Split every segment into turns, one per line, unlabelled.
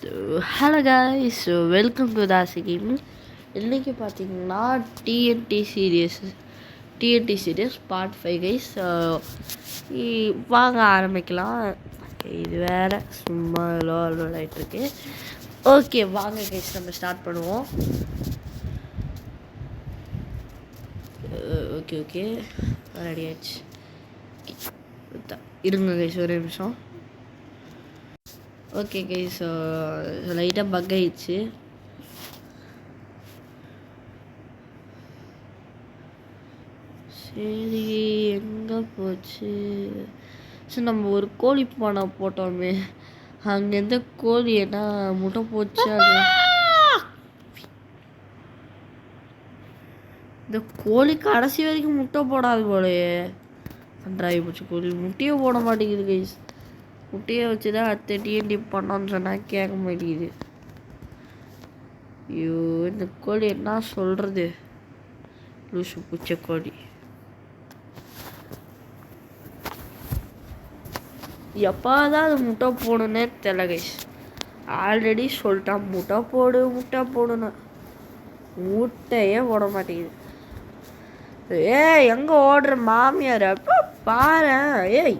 Hello guys, welcome to Dasi gaming. இன்றைக்கி பார்த்தீங்கன்னா DND serious part 5 guys. வாங்க ஆரம்பிக்கலாம். இது வேறு சும்மா லோ ஆகிட்டுருக்கு. ஓகே வாங்க கைஸ், நம்ம ஸ்டார்ட் பண்ணுவோம். ஓகே ரெடி ஆயிடுச்சு. இருங்க கைஸ் ஒரு நிமிஷம். ஓகே கைஸ், லைட்டாக பக் ஆயிடுச்சு. சரி எங்கே போச்சு? சரி நம்ம ஒரு கோழி பானை போட்டோமே, அங்கேருந்து கோழி என்ன முட்டை போச்சு. அது இந்த கோழி கடைசி வரைக்கும் முட்டை போடாது போலையே. கன்றாகி போச்சு, கோழி முட்டையே போட மாட்டேங்குது கைஸ். முட்டையை வச்சு தான் அடுத்த டிஎன்டி பண்ணோன்னு சொன்னால் கேட்க மாட்டேங்குது. ஐயோ இந்த கோழி என்ன சொல்கிறது, லூசு பூச்ச கோழி. எப்போ தான் அது முட்டை போடணுன்னே தெரியல கைஸ். ஆல்ரெடி சொல்லிட்டான் முட்டை போடுன்னு, முட்டையே போட மாட்டேங்குது. எங்கே ஓடுற மாமியார்? அப்போ பாரு, ஏய்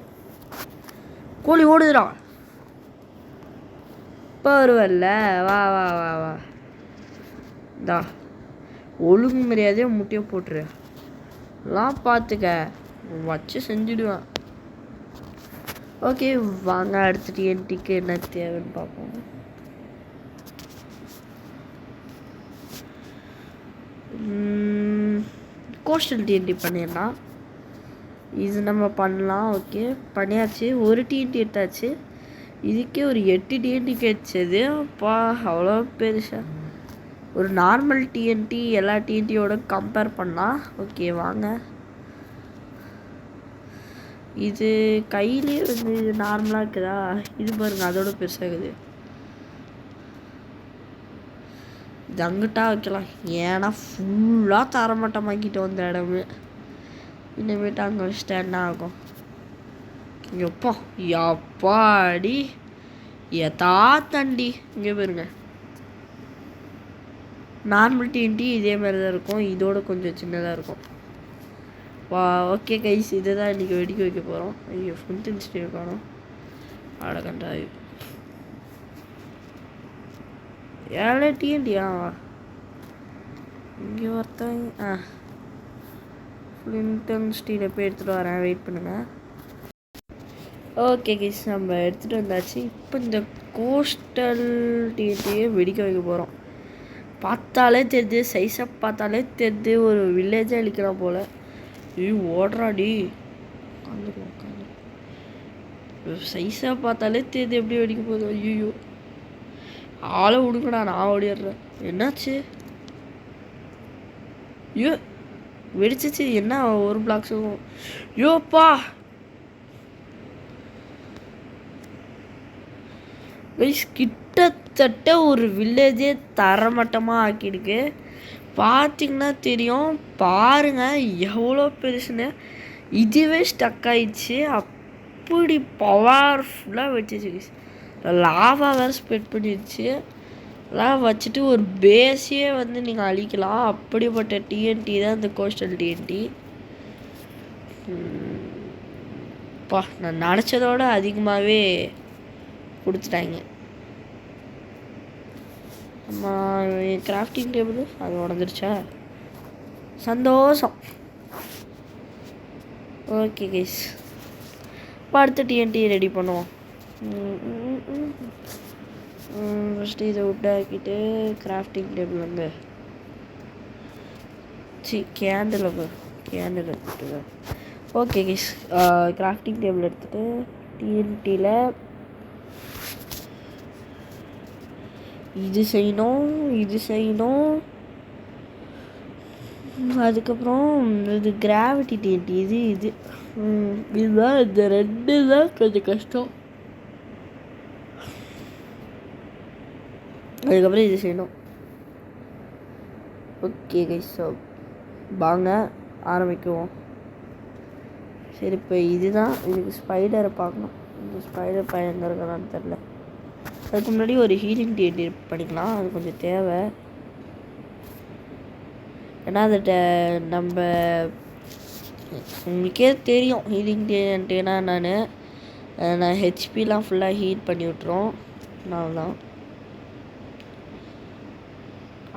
கோழி ஓடுதுறான். இப்போ வருவல்ல, வா வா வா வா தா ஒழுங்கு மரியாதையாக முட்டையை போட்டுரு. எல்லாம் பார்த்துக்க வச்சு செஞ்சுடுவேன். ஓகே வாங்க அடுத்த டிஎன்டிக்கு என்ன தேவைன்னு பார்ப்போம். கோஸ்டல் டிஎன்டி பண்ணிடலாம். இது நம்ம பண்ணலாம். ஓகே பண்ணியாச்சு. ஒரு டிஎன்டி எடுத்தாச்சு. இதுக்கே ஒரு 8 டிஎன்டி கிடைச்சது. அப்பா அவ்வளோ பெருசா. ஒரு நார்மல் டிஎன்டி எல்லா டிஎன்டியோட கம்பேர் பண்ணலாம். ஓகே வாங்க. இது கையிலே வந்து இது நார்மலாக இருக்குதா? இது பாருங்க அதோட பெருசாக இருக்குது. இது அங்கிட்டா வைக்கலாம், ஏன்னா ஃபுல்லாக தரமட்டமாக்கிட்டு வந்த இடமே. இனிமேட்டு அங்கே ஸ்டாண்ட் ஆகும். எப்பாடி தண்டி. இங்கே பாருங்க நார்மல் டிஎன்டி இதே மாதிரி தான் இருக்கும், இதோட கொஞ்சம் சின்னதாக இருக்கும். வா ஓகே கைஸ், இதை தான் இன்றைக்கி வெடிக்க வைக்க போகிறோம். ஐயோ ஃபுல் ஸ்டீவ் காணும். அடகண்டாய் 7 டிஎன்டியா இங்கே ஒருத்தன். ஃப்ளின்டன் ஸ்டீலை போய் எடுத்துகிட்டு வரேன், வெயிட் பண்ணுங்கள். ஓகே கைஸ், நம்ம எடுத்துகிட்டு வந்தாச்சு. இப்போ இந்த கோஸ்டல் டிஎன்டியை வெடிக்க வைக்க போகிறோம். பார்த்தாலே தெரியுது, சைஸாக பார்த்தாலே தெரியுது, ஒரு வில்லேஜாக அழிக்கலாம் போல். ஓடுறாடி உட்காந்து சைஸாக பார்த்தாலே தெரியுது எப்படி வெடிக்க போகுது. ஐயோ ஆளை விடுங்கடா, நான் ஓடிடுறேன். என்னாச்சு? ஐயோ வெடிச்சிச்சு. என்ன ஒரு பிளாக்ஸும்? யோப்பா கைஸ், கிட்டத்தட்ட ஒரு வில்லேஜே தரமட்டமாக ஆக்கியிருக்கு. பார்த்திங்கன்னா தெரியும், பாருங்கள் எவ்வளோ பெருசுன்னு. இதுவே ஸ்டக் ஆயிடுச்சு. அப்படி பவர்ஃபுல்லாக வச்சிச்சு கைஸ். லாவா வேறு ஸ்ப்ரெட் பண்ணிடுச்சு. அதெல்லாம் வச்சுட்டு ஒரு பேஸையே வந்து நீங்கள் அழிக்கலாம். அப்படிப்பட்ட டிஎன்டி தான் இந்த கோஸ்டல் டிஎன்டி. நான் நினச்சதோட அதிகமாகவே கொடுத்துட்டாங்க. நம்ம கிராஃப்டிங் டேபிள் அது உடஞ்சிருச்சா? சந்தோஷம். ஓகே கைஸ், இப்போ அடுத்த டிஎன்டி ரெடி பண்ணுவோம். ஃபஸ்ட்டு இதை விட்டாக்கிட்டு கிராஃப்டிங் டேபிள் வந்து கேண்டில் எடுத்துட்டு. ஓகே கைஸ், கிராஃப்டிங் டேபிள் எடுத்துகிட்டு டிஎன்டியில் இது செய்யணும். அதுக்கப்புறம் இது கிராவிட்டி டிஎன்டி. இதுதான் இந்த 2 தான் கொஞ்சம் கஷ்டம். அதுக்கப்புறம் இது செய்யணும். ஓகே கைஸ், வாங்க ஆரம்பிக்குவோம். சரி இப்போ இதுதான். இதுக்கு ஸ்பைடரை பார்க்கணும். இந்த ஸ்பைடர் பையன் எங்கே இருக்கிறான்னு தெரில. அதுக்கு முன்னாடி ஒரு ஹீலிங் டிஎன்டி பண்ணிக்கலாம். அது கொஞ்சம் தேவை. ஏன்னா அது நம்ம உங்களுக்கே தெரியும் ஹீலிங் டிஎன்டினா நான் ஹெச்பிலாம் ஃபுல்லாக ஹீட் பண்ணி விட்டுரும். நான் தான்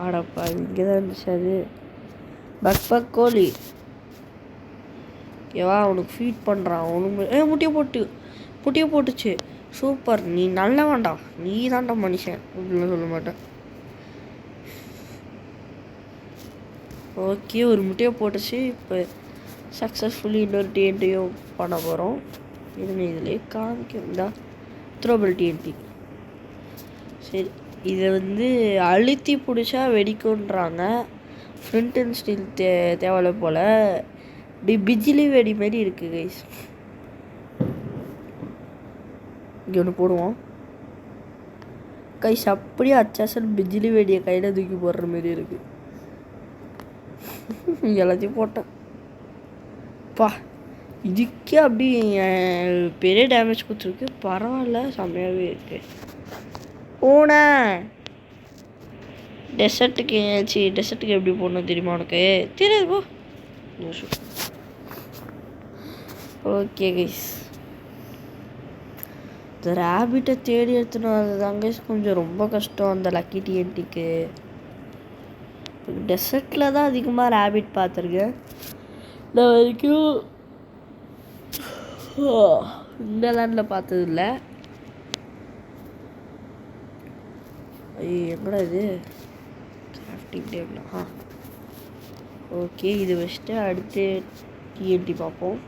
ஆடப்பா இங்கே தான் இருந்துச்சு அது. பக் கோழி ஏவா அவனுக்கு ஃபீட் பண்ணுறான். அவனுக்கு முட்டியை போட்டுச்சு. சூப்பர், நீ நல்ல வேண்டாம், நீ தான்டா மனுஷன் அப்படின்னு சொல்ல மாட்டேன். ஓகே, ஒரு முட்டையை போட்டுச்சு. இப்போ சக்ஸஸ்ஃபுல்லி இன்னொரு டிஎன்டியும் பண்ண போகிறோம். இதுங்க இதிலே காமிக்கும் தான் த்ரோபல் டிஎன்டி. சரி, இதை அழுத்தி பிடிச்சா வெடிக்குன்றாங்க. ஃப்ளிண்ட் அண்ட் ஸ்டீல் தேவையில்ல போல். பிஜிலி வெடி மாரி இருக்குது கைஸ். இங்கே ஒன்று போடுவோம் கைஸ். அப்படியே அச்சாசல் பிஜிலி வெடியை கையில் தூக்கி போடுற மாரி இருக்குது. எல்லாத்தையும் போட்டேன் பா. இதுக்கே அப்படி பெரிய டேமேஜ் கொடுத்துருக்கு. பரவாயில்ல, செம்மையாகவே இருக்கு. ஓனா டெசர்ட்டுக்கு எப்படி போடணும் தெரியுமா உனக்கு? தெரியாது போ. ஓகே கைஸ், இந்த ரேபிட்டை தேடி எடுத்துன்னு வரதாங்க கொஞ்சம் ரொம்ப கஷ்டம் அந்த லக்கி டிஎன்டிக்கு. டெசர்ட்டில் தான் அதிகமாக ரேபிட் பார்த்துருக்கேன். நான் வரைக்கும் இந்த லேண்டில் பார்த்ததில்ல. எங்கடா இது கிராஃப்டிங் டேபிளா? ஓகே, இது வச்சுட்டு அடுத்து டிஎன்டி பார்ப்போம்.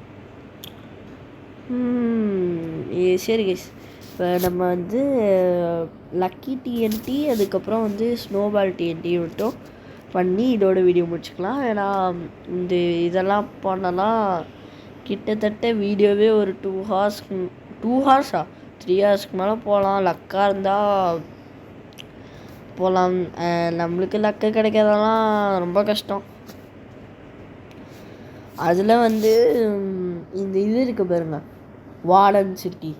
சரி கைஸ், இப்போ நம்ம லக்கி டிஎன்டி அதுக்கப்புறம் ஸ்னோபால் டிஎன்டி மட்டும் பண்ணி இதோட வீடியோ முடிச்சுக்கலாம். ஏன்னா இதெல்லாம் பண்ணலாம் கிட்டத்தட்ட வீடியோவே ஒரு 2 ஹார்ஸா 3 ஹார்ஸ்க்கு மேலே போகலாம். லக்காக இருந்தால் போகலாம். நம்மளுக்கு லக்கு கிடைக்காதெல்லாம் ரொம்ப கஷ்டம். அதில் இந்த இது இருக்குது பாருங்க, வார்டன் சிட்டி.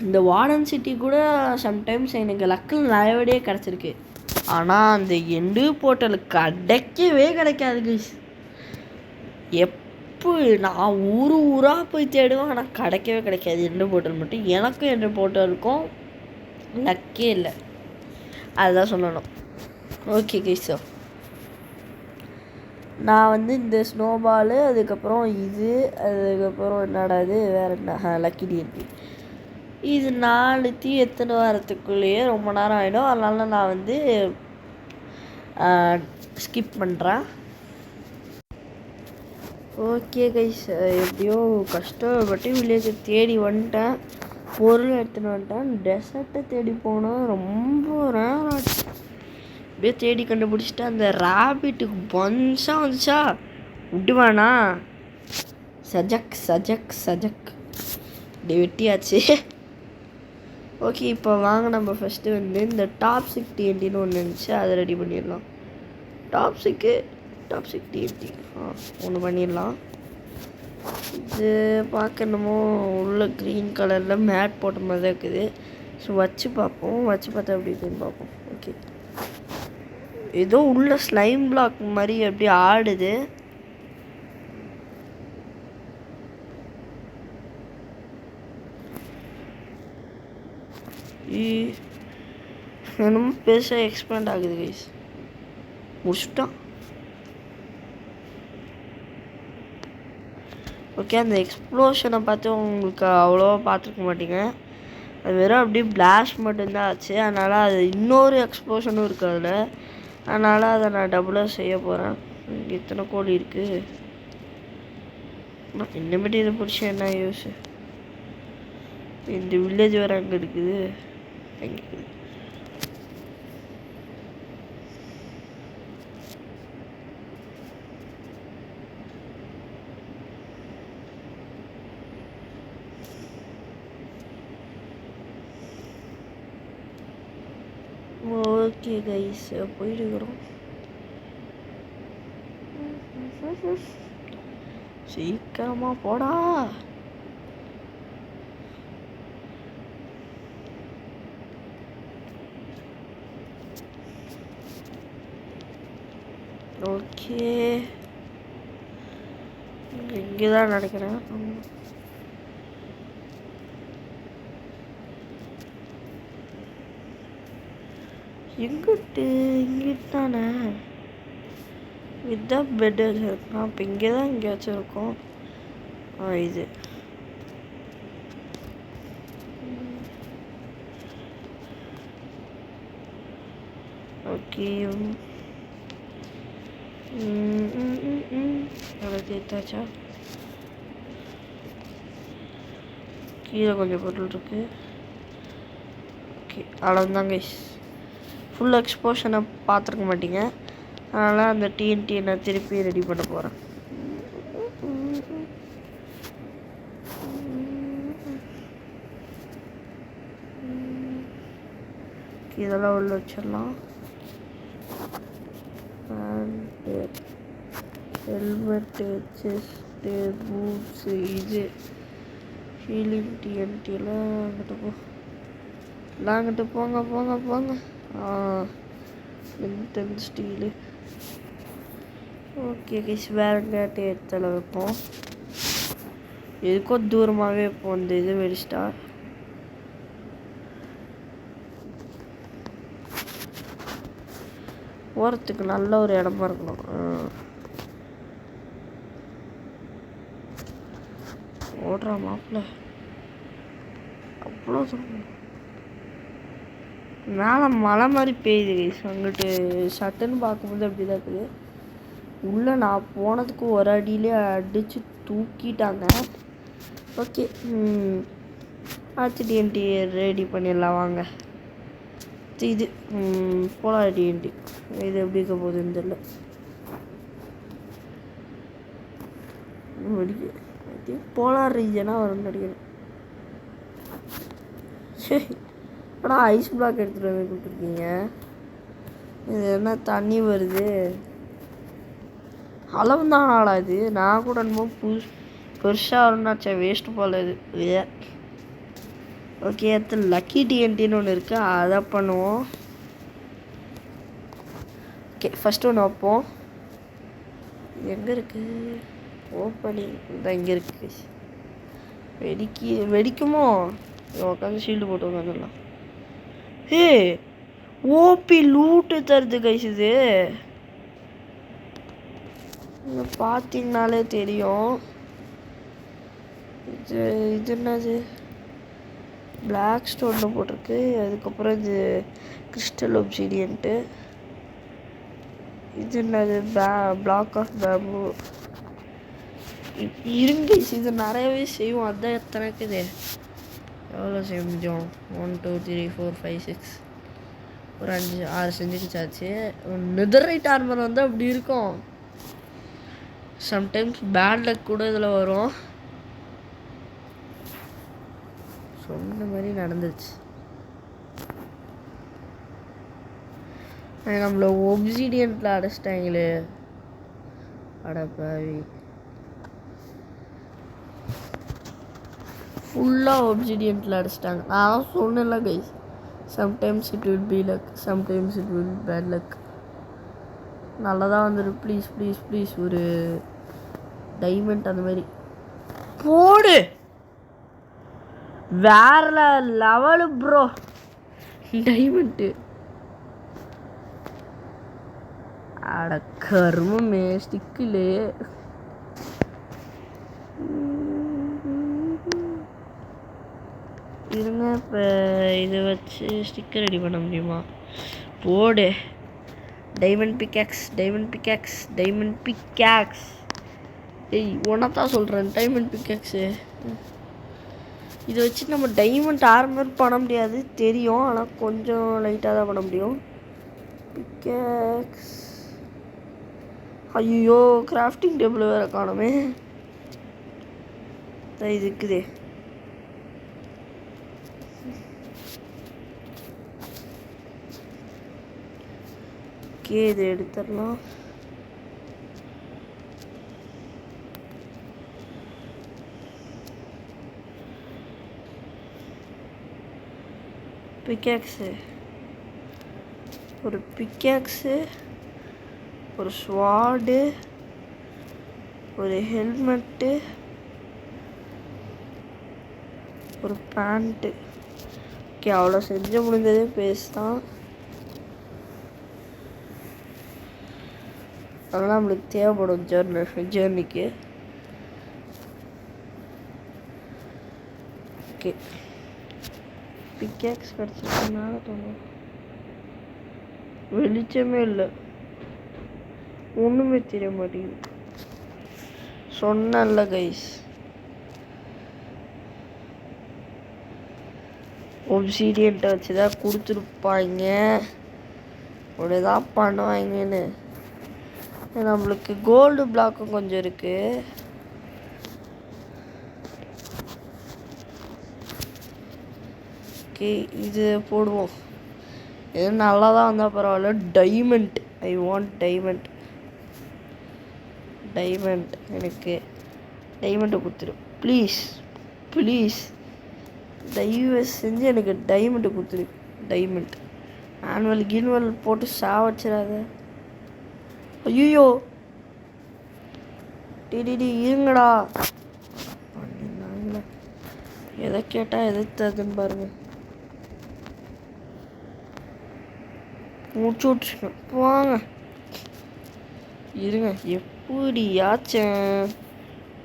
இந்த வார்டன் சிட்டி கூட சம்டைம்ஸ் எனக்கு லக்கில் நிறையபடியே கிடச்சிருக்கு. ஆனால் அந்த எண்டு போர்ட்டல் கிடைக்காது கைஸ். எப்போ நான் ஊராக போய் தேடுவேன், ஆனால் கிடைக்காது எண்டு போர்ட்டல் மட்டும். எனக்கும் எண்டு போர்ட்டலுக்கும் லக்கே இல்லை, அதுதான் சொல்லணும். ஓகே கைஸ், ஸோ நான் இந்த ஸ்னோபாலு அதுக்கப்புறம் அதுக்கப்புறம் என்னடாது வேறு என்ன லக்கி டிஎன்டி, இது 4 எத்தனை வாரத்துக்குள்ளேயே ரொம்ப நேரம் ஆகிடும். அதனால நான் ஸ்கிப் பண்ணுறேன். ஓகே கைஸ், எப்படியோ கஷ்டப்பட்டு வில்லேஜை தேடி வந்துட்டேன். பொருள் எடுத்துன்னு வந்துட்டேன். டெசர்ட்டை தேடி போனால் ரொம்ப நேரம் ஆச்சு. அப்படியே தேடி கண்டுபிடிச்சிட்டு அந்த ரேபிட்டுக்கு பன்ஸாக வந்துச்சா விட்டுவானா சஜக் இப்படி வெட்டியாச்சு. ஓகே, இப்போ வாங்க நம்ம ஃபஸ்ட்டு இந்த டாப்சிக் டிஎன்டின்னு ஒன்று இருந்துச்சு, அதை ரெடி பண்ணிடலாம். டாப்சிக் டிஎன்டி ஒன்று பண்ணிடலாம். இது பார்க்க என்னமோ உள்ள க்ரீன் கலரில் மேட் போட்ட மாதிரி தான் இருக்குது. ஸோ வச்சு பார்த்தா எப்படி இருக்குன்னு பார்ப்போம். ஓகே, ஏதோ உள்ள ஸ்லைம் பிளாக் மாதிரி எப்படி ஆடுது. என்னமோ பெருசாக எக்ஸ்பேண்ட் ஆகுது கைஸ். முடிச்சுட்டான். ஓகே, அந்த எக்ஸ்ப்ளோஷனை பார்த்து உங்களுக்கு அவ்வளோவா பார்த்துருக்க மாட்டீங்க. அது வெறும் அப்படியே பிளாஸ்ட் மட்டும்தான் ஆச்சு. அதனால் அது இன்னொரு எக்ஸ்ப்ளோஷனும் இருக்குது அதில். அதனால் அதை நான் டபுளாக செய்ய போகிறேன். எத்தனை கோழி இருக்குது இன்னமேட்டு இதை பிடிச்ச என்ன யூஸ்? இந்த வில்லேஜ் வேறு அங்கே இருக்குது. ஓகே கைஸ், போயிட்டுக்கிறோம். சீக்கிரமா போடா. ஓகே, இங்கே தான் நினைக்கிறேன். எங்கிட்டு இங்கிட்டானே இதுதான் பெட் வச்சுருக்கோம். அப்போ இங்கே தான் எங்கேயாச்சும் இருக்கும். இது ஓகே. அதை தேத்தாச்சா? கீழே கொஞ்சம் பொருள் இருக்கு. ஓகே, அவ்வளோதான் கைஸ். ஃபுல் எக்ஸ்போஷனை பார்த்துருக்க மாட்டீங்க, அதனால் அந்த டிஎன்டி நான் திருப்பி ரெடி பண்ண போகிறேன். இதெல்லாம் உள்ள வச்சிடலாம். ஹெல்மெட்டு, செஸ்ட்டு, பூட்ஸு, இது ஹீலிங் டிஎன்டிலாம் அங்கிட்டு எல்லாம் அங்கிட்டு போங்க போங்க போங்க. Intense steel. ஓகே கைஸ், வேறு எங்கேயாட்டி இடத்துல வைப்போம். எதுக்கோ தூரமாகவே வைப்போம். இந்த இது வெடிச்சிட்டா போகிறதுக்கு நல்ல ஒரு இடமா இருக்கணும். ஓடுறா மாப்பிள்ள, அவ்வளோ தூரம். மேலே மழை மாதிரி பெய்யுது கைஸ். அங்கிட்டு சட்டுன்னு பார்க்கும்போது அப்படி தான் இருக்குது. உள்ளே நான் போனதுக்கு ஒரு அடியிலே அடித்து தூக்கிட்டாங்க. ஓகே, அடுத்து டிஎன்டி ரெடி பண்ணிடலாம் வாங்க. இது போலார் டிஎன்டி. இது எப்படி இருக்க போகுதுன்னு தெரியல. போலார் ரீஜனாக வரும்னு நினைக்கிறேன். சரி, ஆனால் ஐஸ் பிளாக் எடுத்துகிட்டு வந்து கொடுத்துருக்கீங்க. இது என்ன தண்ணி வருது? அளவு தான் ஆளாது. நான் கூட என்னமோ பெருசாக வரும்னாச்சா, வேஸ்ட்டு போல இது. ஓகே, அடுத்து லக்கி டிஎன்டின்னு ஒன்று இருக்குது, அதை பண்ணுவோம். ஓகே, ஃபஸ்ட்டு ஒன்று வைப்போம். எங்கே இருக்குது ஓப்பனிங்? இந்த இங்கே இருக்குது. வெடிக்குமோ? உட்காந்து ஷீல்டு போட்டு உட்காந்துடலாம். ஹே, ஓபி லூட்டு தருது கைஸ். இது பார்த்தீங்கனாலே தெரியும். இது என்னது? பிளாக் ஸ்டோனில் போட்டிருக்கு. அதுக்கப்புறம் இது கிறிஸ்டல் ஒப்சிடியன்ட்டு. இது என்னது? Block of bamboo. இருங்க, இது நிறையவே செய்வோம். அதுதான் எத்தனை இருக்குது? எவ்வளோ செஞ்சோம்? 1 2 3 4 5 6 ஒரு 5 6 செஞ்சுக்கிச்சாச்சு. நெதரைட் ஆர்மர் வந்து அப்படி இருக்கும். சம்டைம்ஸ் பேட் லக் கூட இதில் வரும். சொன்ன மாதிரி நடந்துருச்சு. நம்மள ஒப்சிடியன்ட்டில் அடைச்சிட்டாங்களே, அடப்பாவி. ஃபுல்லாக ஒப்சிடியன்ட்டில் அடைச்சிட்டாங்க. நான் சொன்னேன்ல guys, sometimes it will be luck, sometimes it will bad luck. நல்லதாக வந்துடும். ப்ளீஸ் ப்ளீஸ் ப்ளீஸ், ஒரு டைமண்ட் அந்த மாதிரி போடு. வேற லெவலு ப்ரோ, டைமண்ட்டு. அட கருமமே, ஸ்டிக்கில் இருங்க. இப்போ இதை வச்சு ஸ்டிக்கர் ரெடி பண்ண முடியுமா? போடு. Diamond pickaxe, diamond pickaxe, diamond pickaxe. ஏய், ஒன்றத்தான் சொல்கிறேன், டைமண்ட் பிக்காக்ஸு. இதை வச்சு நம்ம டைமண்ட் ஆர்மர் பண்ண முடியாது தெரியும், ஆனால் கொஞ்சம் லைட்டாக தான் பண்ண முடியும். பிக்காக்ஸ். ஐயோ, கிராஃப்டிங் டேபிள் வேறு காணுமே. இது இருக்குதே. ஓகே, இதை எடுத்துடலாம். பிக்காக்ஸு, ஒரு பிக்காக்ஸு, ஒரு ஸ்வாடு, ஒரு ஹெல்மெட்டு, ஒரு பேண்ட்டு. ஓகே, அவ்வளோ செஞ்சு முடிஞ்சதே பேசுதான். அதெல்லாம் நம்மளுக்கு தேவைப்படும் ஜேர்னிக்கு. ஓகே, பிக்கேக்ஸ் கிடச்சிருக்கனால தோணும். வெளிச்சமே இல்லை, ஒன்றுமே தெரிய மாட்டேங்குது. சொன்னல கைஸ், ஒப்சீடியன்ட்ட வச்சு தான் கொடுத்துருப்பாங்க, உடனே தான் பண்ணுவாங்கன்னு. நம்மளுக்கு கோல்டு பிளாக்கும் கொஞ்சம் இருக்கு. ஓகே, இது போடுவோம். இது நல்லா தான் வந்தால் பரவாயில்ல. Diamond, I want diamond. Diamond, எனக்கு டைமண்ட்டை கொடுத்துரு ப்ளீஸ் ப்ளீஸ். தயவு செஞ்சு எனக்கு டைமண்ட்டை கொடுத்துரு. டைமண்ட் ஆனுவல் போட்டு சாவச்சிடாத. ஐயோ டிடி இருங்கடா. எதை கேட்டால் எதை தருதுன்னு பாருங்க. முடிச்சு விட்டுருக்கேன், போங்க இருங்க. எப்படியாச்சும்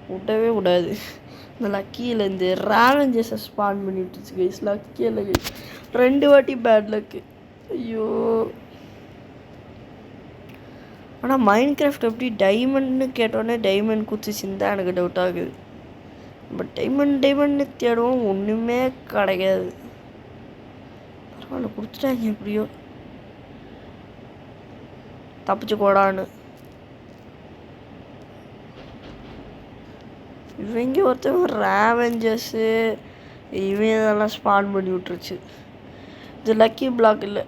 விடவே விடாது. இந்த லக்கியில் இந்த ரேவஞ்சஸை ஸ்பான் பண்ணிட்டுருச்சு கைஸ். லக்கியில் கைஸ் 2 வாட்டி பேட் லக்கு. ஐயோ, ஆனால் மைண்ட் கிராஃப்ட் எப்படி டைமண்ட்னு கேட்டோன்னே டைமண்ட் குச்சிச்சின்னு தான் எனக்கு டவுட் ஆகுது. பட் டைமண்ட்னு தேடுவோம், ஒன்றுமே கிடைக்காது. பரவாயில்ல, கொடுத்துட்டாங்க எப்படியோ. தப்பிச்சு கூடான்னு இவங்க ஒருத்தவங்க ரேவெஞ்சர்ஸு இவன் இதெல்லாம் ஸ்பான் பண்ணி விட்டுருச்சு. இது லக்கி பிளாக் இல்லை,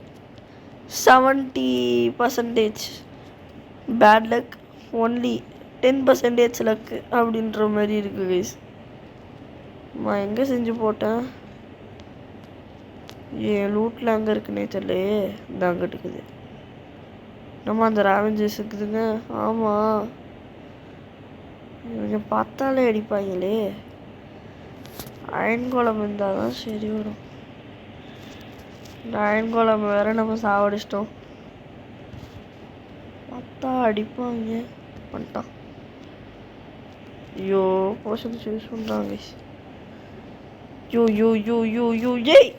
70% பேட் லக், ஒன்லி 10% லக்கு அப்படின்ற மாதிரி இருக்குது கைஸ். நான் எங்கே செஞ்சு போட்டேன்? என் லூட்டில் அங்கே இருக்குன்னே தெரியலையே. இந்த அங்கிட்டு இருக்குது. நம்ம அந்த ரேவெஞ்சர்ஸ் இருக்குதுங்க. ஆமாம், இவங்க பார்த்தாலே அடிப்பாங்களே. அயன் கோலம் இருந்தால் தான் சரி வரும். இந்த அயன் கோலம் வேற நம்ம சாவடிச்சிட்டோம். பார்த்தா அடிப்பாங்க. பண்ணிட்டான். ஐயோ, போஷன் யூஸ் பண்ணுறாங்க. யோ யோ யோ யோ யோ ஏய்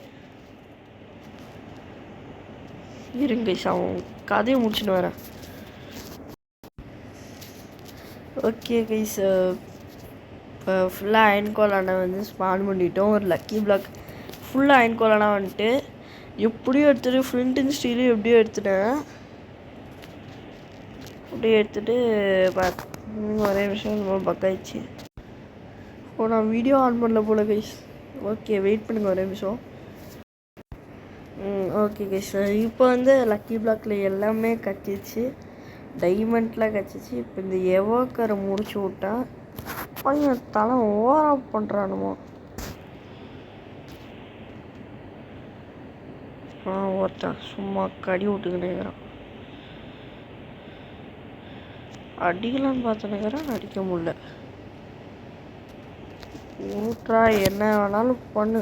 இருங்க, அவன் கதையை முடிச்சுன்னு வரேன். ஓகே கைஸ், இப்போ ஃபுல்லாக அயன் கோலானா வந்து ஸ்பான் பண்ணிட்டோம். ஒரு லக்கி பிளாக் ஃபுல்லாக அயன் கோலானா வந்துட்டு எப்படியும் எடுத்துகிட்டு ஃப்ளிண்ட் அண்ட் ஸ்டீலும் எப்படியோ எடுத்துட்டேன். அப்படியே எடுத்துகிட்டு ஒரே விஷயம் ரொம்ப பக்காயிடுச்சு. ஓ, நான் வீடியோ ஆன் பண்ணல போல கைஸ். ஓகே, வெயிட் பண்ணுங்கள் ஒரே நிமிஷம். ஓகே கைஸ், இப்போ வந்து லக்கி பிளாக்கில் எல்லாமே கச்சிச்சு, டைமண்ட்லாம் கச்சிச்சு. இப்போ இந்த எவோக்கரை முடிச்சு விட்டா பையன் தலை ஓவராக பண்ணுறானுமோ. ஒருத்தன் சும்மா கடி விட்டுக்கிட்டேங்கிறான். அடிக்கலான்னு பார்த்துனுக்கிறேன், அடிக்க முடியல. ஊட்றா, என்ன வேணாலும் பண்ணு.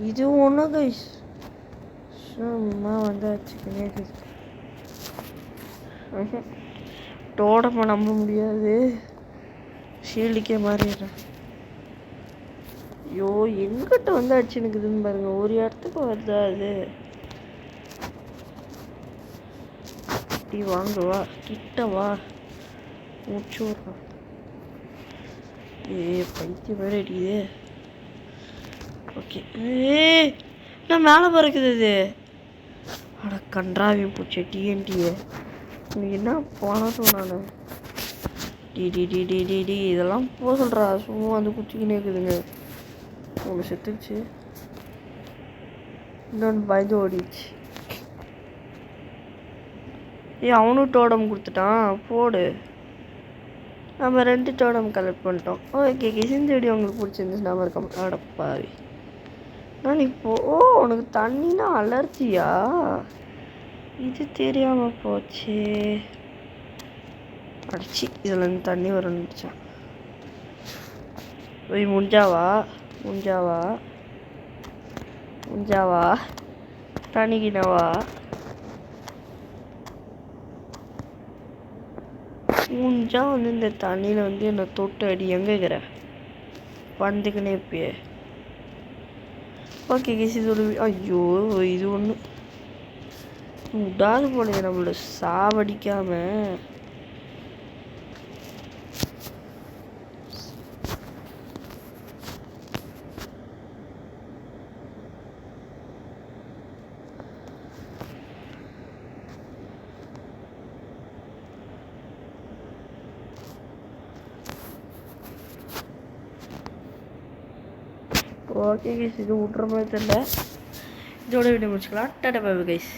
இது ஒன்று கைஸ், சும்மா வந்து வச்சுக்கினே இருக்குது. டோடமை நம்ப முடியாது, ஷீல்டுக்கே மாறிடுறேன். ஐயோ, எங்கிட்ட வந்து அடிச்சுனுக்குதுன்னு பாருங்க. ஒரு இடத்துக்கு வருதா அது? இப்படி வாங்குவா, கிட்ட வா, மூச்சு விட்றான். பைத்தியம் வேறு அடிக்குது. ஓகே, நான் மேலே பறக்குது அது. அட கன்றாவி பூச்சி டிஎன்டிஏ, உனக்கு என்ன போனதும் நான் டி இதெல்லாம் போக சொல்கிறா. சும்மா வந்து குச்சிக்கினே இருக்குதுங்க. ஒன்று செத்துச்சு, இன்னொன்று பயந்து ஓடிச்சு. அவனும் டோடம் கொடுத்துட்டான். போடு, நம்ம 2 டோடம் கலெக்ட் பண்ணிட்டோம். ஓகே, இந்த வீடியோ உங்களுக்கு பிடிச்சிருந்துச்சு. நம்ம இருக்க அடப்பாவி நான் இப்போ உனக்கு தண்ணினா அலர்ஜியா? இது தெரியாமல் போச்சு. அடிச்சு இதில் இருந்து தண்ணி வரணுச்சேன். போய் முஞ்சாவா தண்ணிக்கினவா மூஞ்சா வந்து இந்த தண்ணியில் வந்து என்னை தொட்டு அடி. எங்கே இருக்கிற வந்துக்குன்னே இப்பயே? ஓகே கேஸ், இது ஒரு ஐயோ இது ஒன்று விடாது போல நம்மள சாவடிக்காம. ஓகே கைஸ், இது விட்ற மாதிரி தெரியல. இதோட வீடியோ முடிச்சுக்கலாம். Tata bye bye guys.